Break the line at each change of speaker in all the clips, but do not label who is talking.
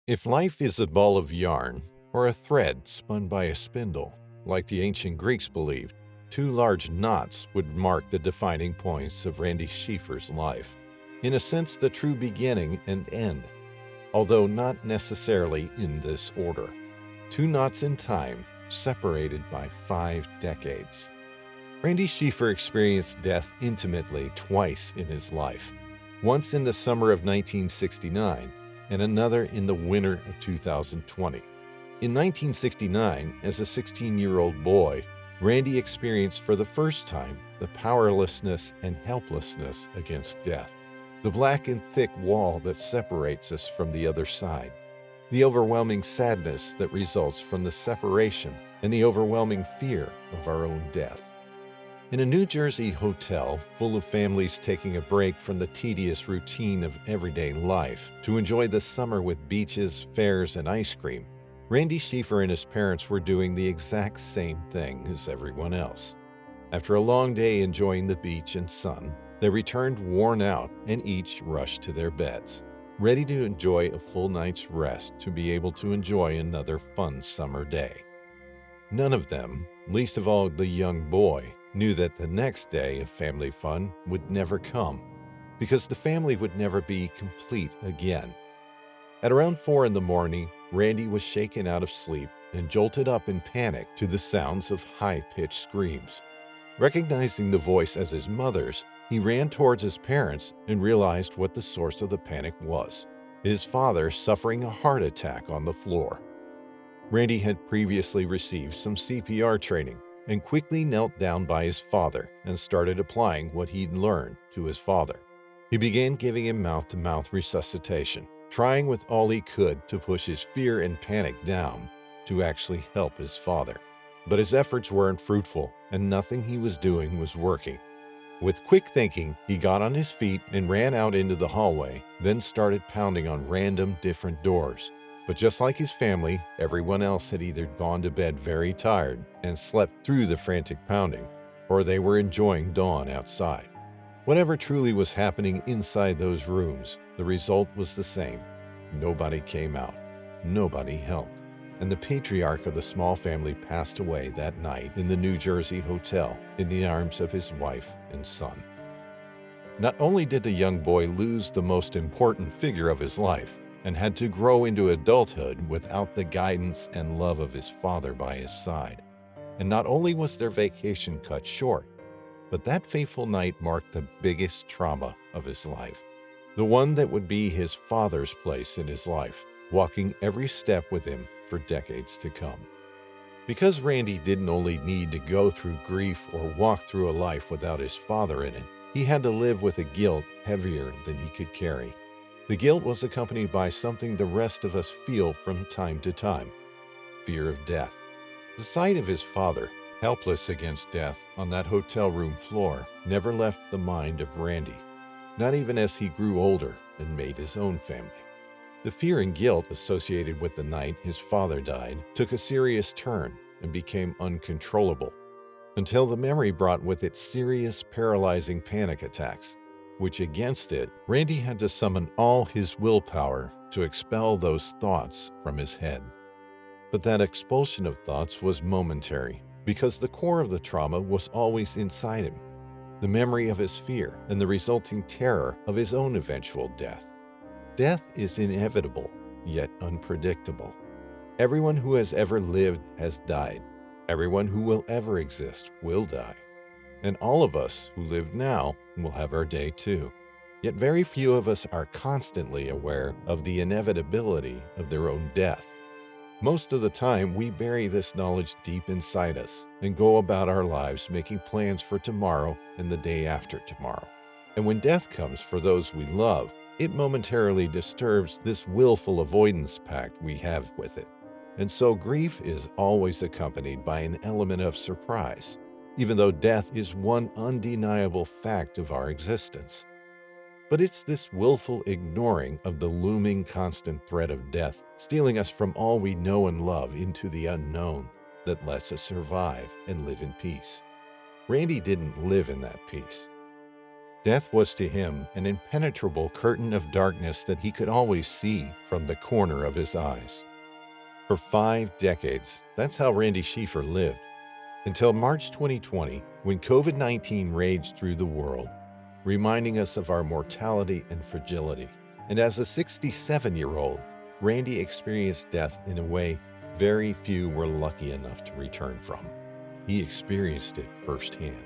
If life is a ball of yarn or a thread spun by a spindle, like the ancient Greeks believed, two large knots would mark the defining points of Randy Schiefer's life. In a sense, the true beginning and end, although not necessarily in this order. Two knots in time, separated by 5 decades. Randy Schiefer experienced death intimately twice in his life, once in the summer of 1969 and another in the winter of 2020. In 1969, as a 16-year-old boy, Randy experienced for the first time the powerlessness and helplessness against death, the black and thick wall that separates us from the other side, the overwhelming sadness that results from the separation, and the overwhelming fear of our own death. In a New Jersey hotel full of families taking a break from the tedious routine of everyday life to enjoy the summer with beaches, fairs, and ice cream, Randy Schiefer and his parents were doing the exact same thing as everyone else. After a long day enjoying the beach and sun, they returned worn out and each rushed to their beds, ready to enjoy a full night's rest to be able to enjoy another fun summer day. None of them, least of all the young boy, knew that the next day of family fun would never come, because the family would never be complete again. At around 4 in the morning, Randy was shaken out of sleep and jolted up in panic to the sounds of high-pitched screams. Recognizing the voice as his mother's, he ran towards his parents and realized what the source of the panic was: his father suffering a heart attack on the floor. Randy had previously received some CPR training and quickly knelt down by his father and started applying what he'd learned to his father. He began giving him mouth-to-mouth resuscitation, trying with all he could to push his fear and panic down to actually help his father. But his efforts weren't fruitful, and nothing he was doing was working. With quick thinking, he got on his feet and ran out into the hallway, then started pounding on random different doors. But just like his family, everyone else had either gone to bed very tired and slept through the frantic pounding, or they were enjoying dawn outside. Whatever truly was happening inside those rooms, the result was the same. Nobody came out. Nobody helped. And the patriarch of the small family passed away that night in the New Jersey hotel in the arms of his wife and son. Not only did the young boy lose the most important figure of his life, and had to grow into adulthood without the guidance and love of his father by his side. And not only was their vacation cut short, but that fateful night marked the biggest trauma of his life, the one that would be his father's place in his life, walking every step with him for decades to come. Because Randy didn't only need to go through grief or walk through a life without his father in it, he had to live with a guilt heavier than he could carry. The guilt was accompanied by something the rest of us feel from time to time: fear of death. The sight of his father, helpless against death on that hotel room floor, never left the mind of Randy, not even as he grew older and made his own family. The fear and guilt associated with the night his father died took a serious turn and became uncontrollable, until the memory brought with it serious, paralyzing panic attacks, which against it, Randy had to summon all his willpower to expel those thoughts from his head. But that expulsion of thoughts was momentary, because the core of the trauma was always inside him: the memory of his fear and the resulting terror of his own eventual death. Death is inevitable, yet unpredictable. Everyone who has ever lived has died. Everyone who will ever exist will die. And all of us who live now will have our day too. Yet very few of us are constantly aware of the inevitability of their own death. Most of the time, we bury this knowledge deep inside us and go about our lives making plans for tomorrow and the day after tomorrow. And when death comes for those we love, it momentarily disturbs this willful avoidance pact we have with it. And so grief is always accompanied by an element of surprise, even though death is one undeniable fact of our existence. But it's this willful ignoring of the looming constant threat of death, stealing us from all we know and love into the unknown, that lets us survive and live in peace. Randy didn't live in that peace. Death was to him an impenetrable curtain of darkness that he could always see from the corner of his eyes. For 5 decades, that's how Randy Schiefer lived, until March 2020, when COVID-19 raged through the world, reminding us of our mortality and fragility. And as a 67-year-old, Randy experienced death in a way very few were lucky enough to return from. He experienced it firsthand.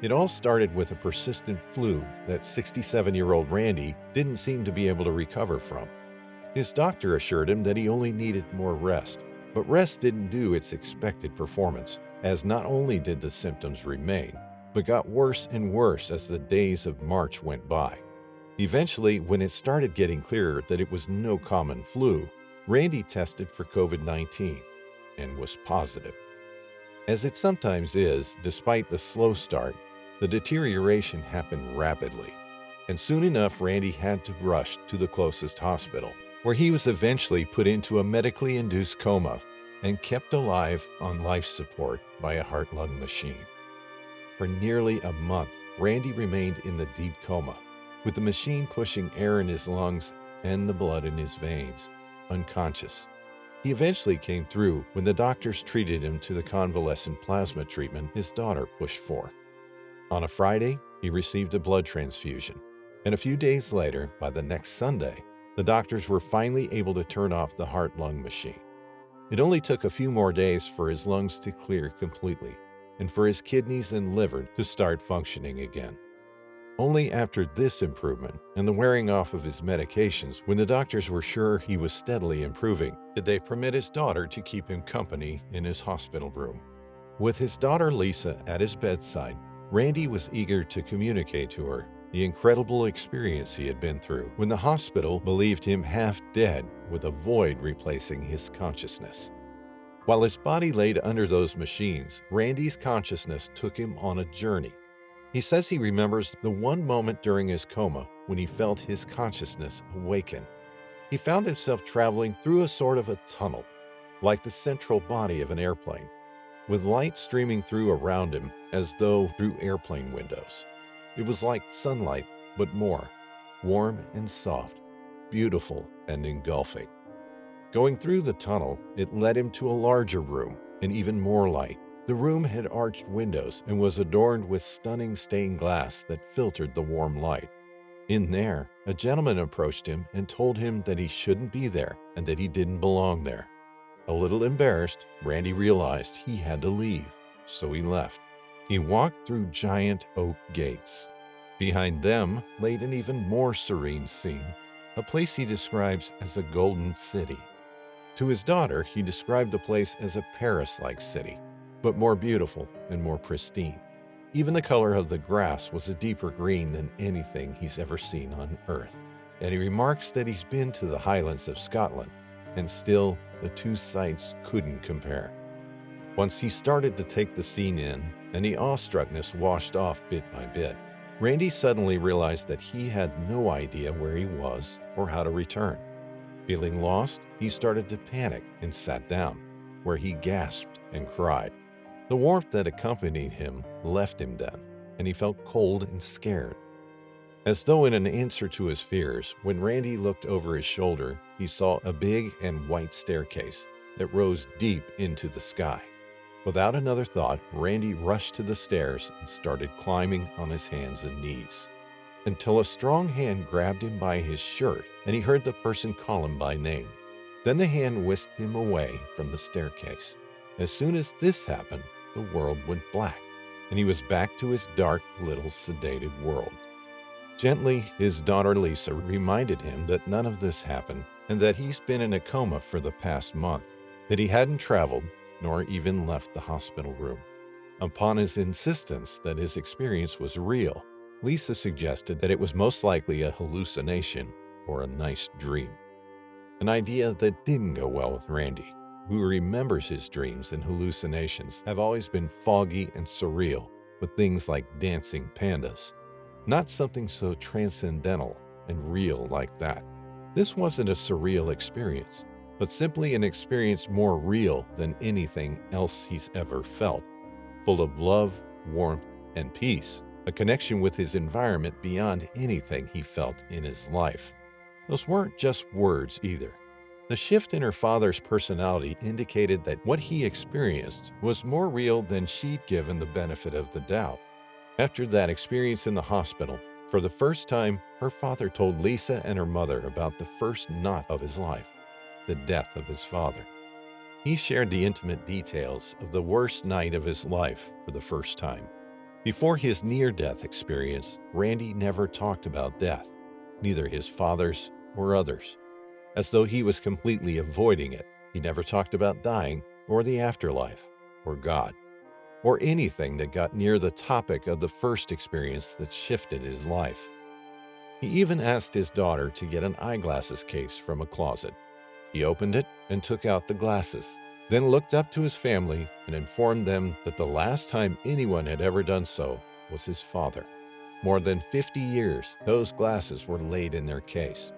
It all started with a persistent flu that 67-year-old Randy didn't seem to be able to recover from. His doctor assured him that he only needed more rest, but rest didn't do its expected performance, as not only did the symptoms remain, but got worse and worse as the days of March went by. Eventually, when it started getting clearer that it was no common flu, Randy tested for COVID-19 and was positive. As it sometimes is, despite the slow start, the deterioration happened rapidly, and soon enough Randy had to rush to the closest hospital, where he was eventually put into a medically induced coma and kept alive on life support by a heart-lung machine. For nearly a month, Randy remained in the deep coma, with the machine pushing air in his lungs and the blood in his veins, unconscious. He eventually came through when the doctors treated him to the convalescent plasma treatment his daughter pushed for. On a Friday, he received a blood transfusion, and a few days later, by the next Sunday, the doctors were finally able to turn off the heart-lung machine. It only took a few more days for his lungs to clear completely, and for his kidneys and liver to start functioning again. Only after this improvement and the wearing off of his medications, when the doctors were sure he was steadily improving, did they permit his daughter to keep him company in his hospital room. With his daughter Lisa at his bedside, Randy was eager to communicate to her the incredible experience he had been through when the hospital believed him half dead with a void replacing his consciousness. While his body laid under those machines, Randy's consciousness took him on a journey. He says he remembers the one moment during his coma when he felt his consciousness awaken. He found himself traveling through a sort of a tunnel, like the central body of an airplane, with light streaming through around him as though through airplane windows. It was like sunlight, but more, warm and soft, beautiful and engulfing. Going through the tunnel, it led him to a larger room and even more light. The room had arched windows and was adorned with stunning stained glass that filtered the warm light. In there, a gentleman approached him and told him that he shouldn't be there and that he didn't belong there. A little embarrassed, Randy realized he had to leave, so he left. He walked through giant oak gates. Behind them laid an even more serene scene, a place he describes as a golden city. To his daughter, he described the place as a Paris-like city, but more beautiful and more pristine. Even the color of the grass was a deeper green than anything he's ever seen on Earth. And he remarks that he's been to the Highlands of Scotland, and still the two sights couldn't compare. Once he started to take the scene in, and the awestruckness washed off bit by bit, Randy suddenly realized that he had no idea where he was or how to return. Feeling lost, he started to panic and sat down, where he gasped and cried. The warmth that accompanied him left him then, and he felt cold and scared. As though in an answer to his fears, when Randy looked over his shoulder, he saw a big and white staircase that rose deep into the sky. Without another thought, Randy rushed to the stairs and started climbing on his hands and knees, until a strong hand grabbed him by his shirt and he heard the person call him by name. Then the hand whisked him away from the staircase. As soon as this happened, the world went black, and he was back to his dark, little, sedated world. Gently, his daughter Lisa reminded him that none of this happened and that he's been in a coma for the past month, that he hadn't traveled nor even left the hospital room. Upon his insistence that his experience was real, Lisa suggested that it was most likely a hallucination or a nice dream. An idea that didn't go well with Randy, who remembers his dreams and hallucinations have always been foggy and surreal, with things like dancing pandas. Not something so transcendental and real like that. This wasn't a surreal experience, but simply an experience more real than anything else he's ever felt, full of love, warmth, and peace. a connection with his environment beyond anything he felt in his life. Those weren't just words either. The shift in her father's personality indicated that what he experienced was more real than she'd given the benefit of the doubt. After that experience in the hospital, for the first time, her father told Lisa and her mother about the first knot of his life, the death of his father. He shared the intimate details of the worst night of his life for the first time. Before his near-death experience, Randy never talked about death, neither his father's or others. As though he was completely avoiding it, he never talked about dying or the afterlife or God, or anything that got near the topic of the first experience that shifted his life. He even asked his daughter to get an eyeglasses case from a closet. He opened it and took out the glasses, then looked up to his family and informed them that the last time anyone had ever done so was his father. More than 50 years, those glasses were laid in their case.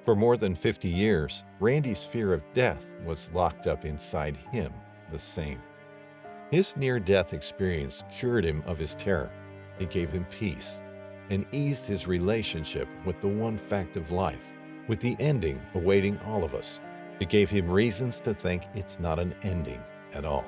For more than 50 years, Randy's fear of death was locked up inside him the same. His near-death experience cured him of his terror. It gave him peace and eased his relationship with the one fact of life, with the ending awaiting all of us. It gave him reasons to think it's not an ending at all.